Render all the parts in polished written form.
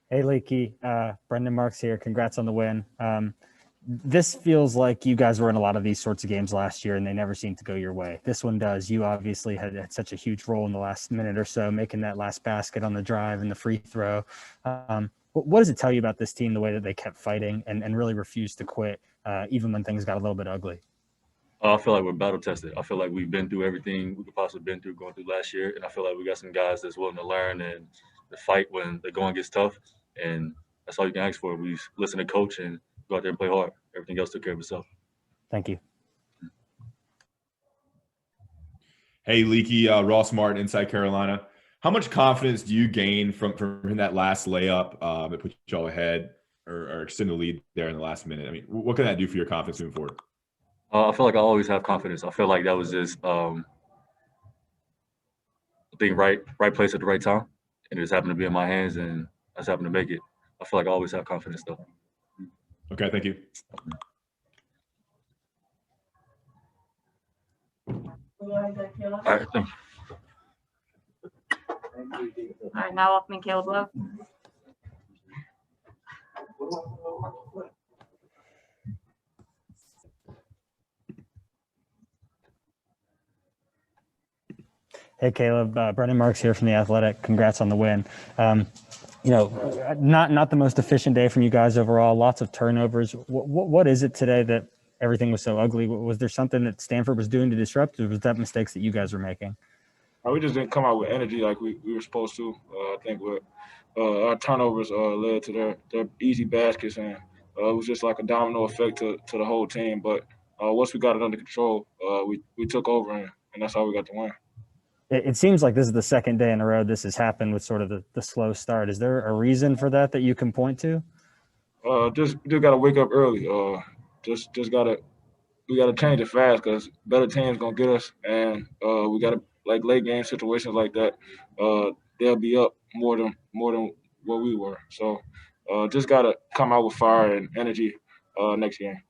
Hey, Leaky. Brendan Marks here. Congrats on the win. This feels like you guys were in a lot of these sorts of games last year, and they never seemed to go your way. This one does. You obviously had such a huge role in the last minute or so, making that last basket on the drive and the free throw. What does it tell you about this team, the way that they kept fighting and really refused to quit, even when things got a little bit ugly? I feel like we're battle tested. I feel like we've been through everything we could possibly been through going through last year, and I feel like we got some guys that's willing to learn and to fight when the going gets tough. And that's all you can ask for. We listen to coach and go out there and play hard. Everything else took care of itself. Thank you. Hey, Leaky, Ross Martin, Inside Carolina. How much confidence do you gain from that last layup that put y'all ahead or extend the lead there in the last minute? I mean, what can that do for your confidence moving forward? I feel like I always have confidence. I feel like that was just being right place at the right time, and it just happened to be in my hands, and I just happened to make it. I feel like I always have confidence, though. Okay, thank you. All right, thank you. All right, now welcoming Caleb Love. Hey, Caleb. Brendan Marks here from The Athletic. Congrats on the win. Not the most efficient day from you guys overall. Lots of turnovers. What is it today that everything was so ugly? Was there something that Stanford was doing to disrupt, or was that mistakes that you guys were making? We just didn't come out with energy like we were supposed to. I think our turnovers led to their easy baskets, and it was just like a domino effect to the whole team. But once we got it under control, we took over, and that's how we got the win. It seems like this is the second day in a row this has happened with sort of the slow start. Is there a reason for that you can point to? Just got to wake up early. We got to change it fast because better teams gonna get us, and we got to like late game situations like that. They'll be up more than what we were. So just got to come out with fire and energy next game.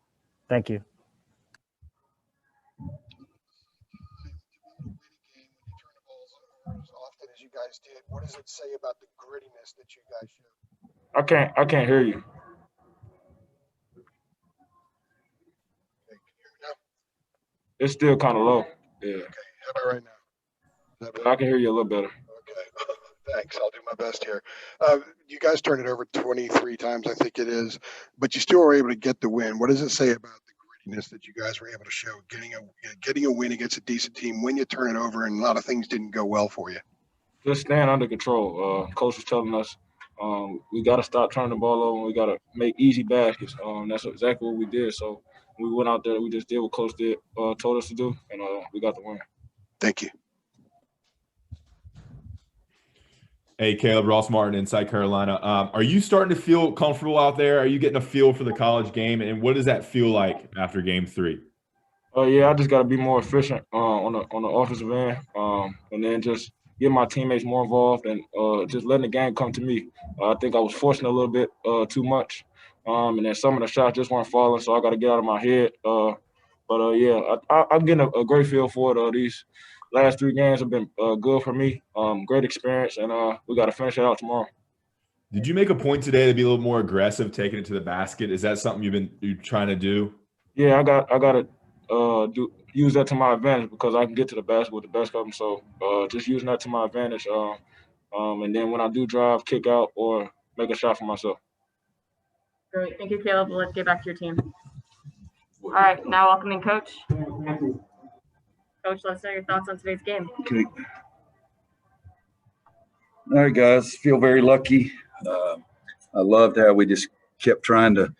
Thank you. As you guys did, what does it say about the grittiness that you guys showed? I can't hear you. Okay, can you hear me now? It's still kind of low. Yeah. Okay, how about right now? I can hear you a little better. Okay, thanks. I'll do my best here. You guys turned it over 23 times, I think it is, but you still were able to get the win. What does it say about the grittiness that you guys were able to show, getting a win against a decent team when you turn it over and a lot of things didn't go well for you? Just staying under control. Coach was telling us we got to stop turning the ball over. We got to make easy baskets. That's exactly what we did. So we went out there. We just did what Coach told us to do, and we got the win. Thank you. Hey, Caleb, Ross Martin, Inside Carolina. Are you starting to feel comfortable out there? Are you getting a feel for the college game? And what does that feel like after Game 3? Yeah, I just got to be more efficient on the offensive end, and then just get my teammates more involved and just letting the game come to me. I think I was forcing a little bit too much, and then some of the shots just weren't falling, so I got to get out of my head. Yeah, I'm getting a great feel for it. These last 3 games have been good for me. Great experience, and we got to finish it out tomorrow. Did you make a point today to be a little more aggressive, taking it to the basket? Is that something you're trying to do? Yeah, I got to use that to my advantage because I can get to the basket with the best of them. So just using that to my advantage, and then when I do drive, kick out, or make a shot for myself. Great. Thank you, Caleb. Let's get back to your team. All right, now welcoming Coach. Coach, let's know your thoughts on today's game. Okay. All right, guys. Feel very lucky. I loved how we just kept trying to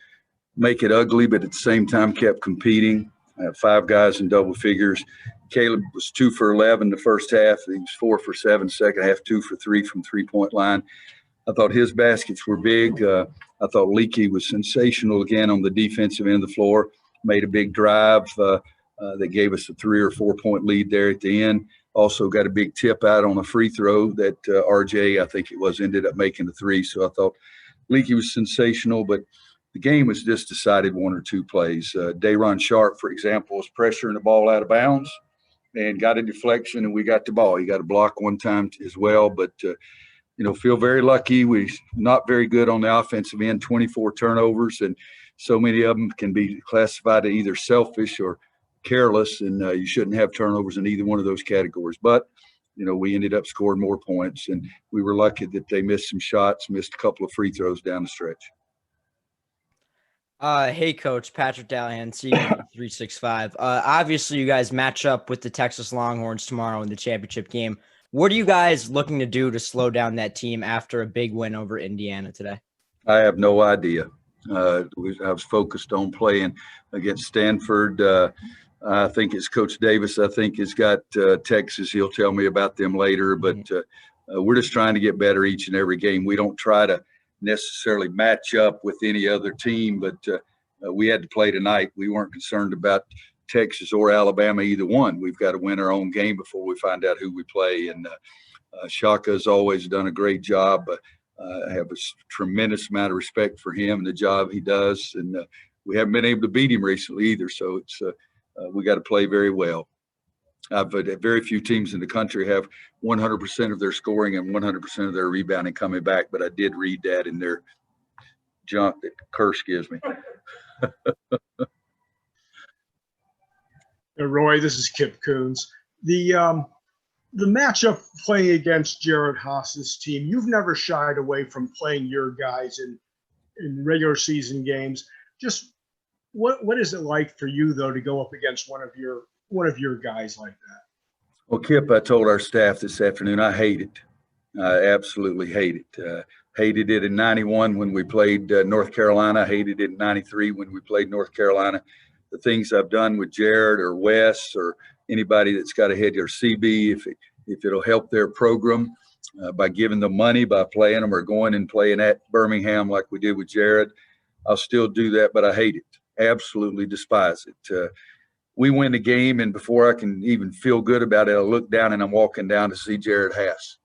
make it ugly, but at the same time kept competing. I have 5 guys in double figures. Caleb was 2 for 11 the first half. He was 4 for 7 second half, 2 for 3 from three-point line. I thought his baskets were big. I thought Leaky was sensational again on the defensive end of the floor. Made a big drive that gave us a 3 or 4 point lead there at the end. Also got a big tip out on a free throw that RJ, I think it was, ended up making the 3. So I thought Leaky was sensational, but the game was just decided 1 or 2 plays. Dayron Sharp, for example, was pressuring the ball out of bounds and got a deflection, and we got the ball. He got a block one time as well, but feel very lucky. We're not very good on the offensive end, 24 turnovers, and so many of them can be classified as either selfish or careless, and you shouldn't have turnovers in either one of those categories. But, we ended up scoring more points, and we were lucky that they missed some shots, missed a couple of free throws down the stretch. Hey, Coach, Patrick Dallahan, CBB 365. Obviously, you guys match up with the Texas Longhorns tomorrow in the championship game. What are you guys looking to do to slow down that team after a big win over Indiana today? I have no idea. I was focused on playing against Stanford. I think it's Coach Davis. I think has got Texas. He'll tell me about them later. But we're just trying to get better each and every game. We don't try to necessarily match up with any other team, but we had to play tonight. We weren't concerned about Texas or Alabama, either one. We've got to win our own game before we find out who we play. And Shaka has always done a great job. I have a tremendous amount of respect for him and the job he does. And we haven't been able to beat him recently either. So it's we got to play very well. Very few teams in the country have 100% of their scoring and 100% of their rebounding coming back, but I did read that in their junk that Curse gives me. Roy, this is Kip Coons. The matchup playing against Jared Haas's team, you've never shied away from playing your guys in regular season games. Just what is it like for you though to go up against one of your guys like that? Well, Kip, I told our staff this afternoon, I hate it. I absolutely hate it. Hated it in 91 when we played North Carolina. Hated it in 93 when we played North Carolina. The things I've done with Jared or Wes or anybody that's got a head or CB, if it'll help their program by giving them money, by playing them or going and playing at Birmingham like we did with Jared, I'll still do that, but I hate it. Absolutely despise it. We win the game, and before I can even feel good about it, I look down and I'm walking down to see Jared Haas.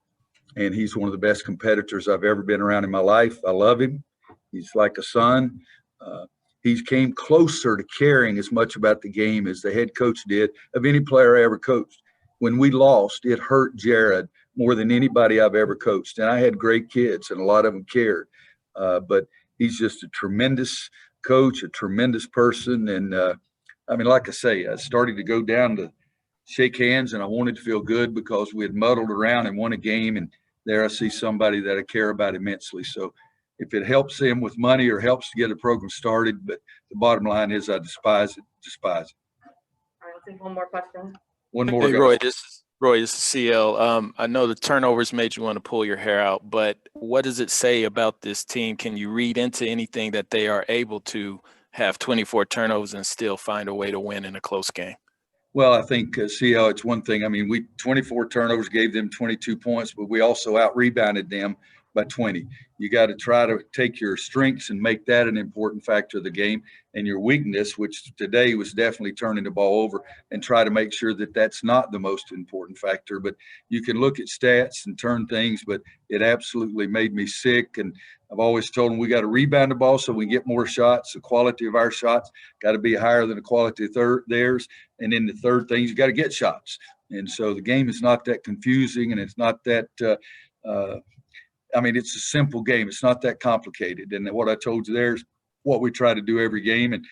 And he's one of the best competitors I've ever been around in my life. I love him. He's like a son. He came closer to caring as much about the game as the head coach did of any player I ever coached. When we lost, it hurt Jared more than anybody I've ever coached. And I had great kids, and a lot of them cared. But he's just a tremendous coach, a tremendous person. And, like I say, I started to go down to shake hands, and I wanted to feel good because we had muddled around and won a game. And there I see somebody that I care about immensely. So if it helps him with money or helps to get a program started, but the bottom line is I despise it. All right, let's take one more question. One more. Hey, Roy, this is CL. I know the turnovers made you want to pull your hair out, but what does it say about this team? Can you read into anything that they are able to have 24 turnovers and still find a way to win in a close game? Well, I think, CL, it's one thing. We 24 turnovers gave them 22 points, but we also out-rebounded them by 20. You got to try to take your strengths and make that an important factor of the game, and your weakness, which today was definitely turning the ball over, and try to make sure that that's not the most important factor. But you can look at stats and turn things, but it absolutely made me sick. And I've always told them we got to rebound the ball so we get more shots. The quality of our shots got to be higher than the quality of theirs. And then the third thing, you got to get shots. And so the game is not that confusing, and it's not that it's a simple game. It's not that complicated. And what I told you there is what we try to do every game. And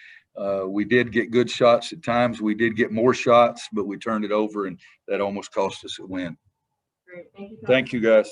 we did get good shots at times. We did get more shots, but we turned it over, and that almost cost us a win. Great. Thank you. Thank you, guys.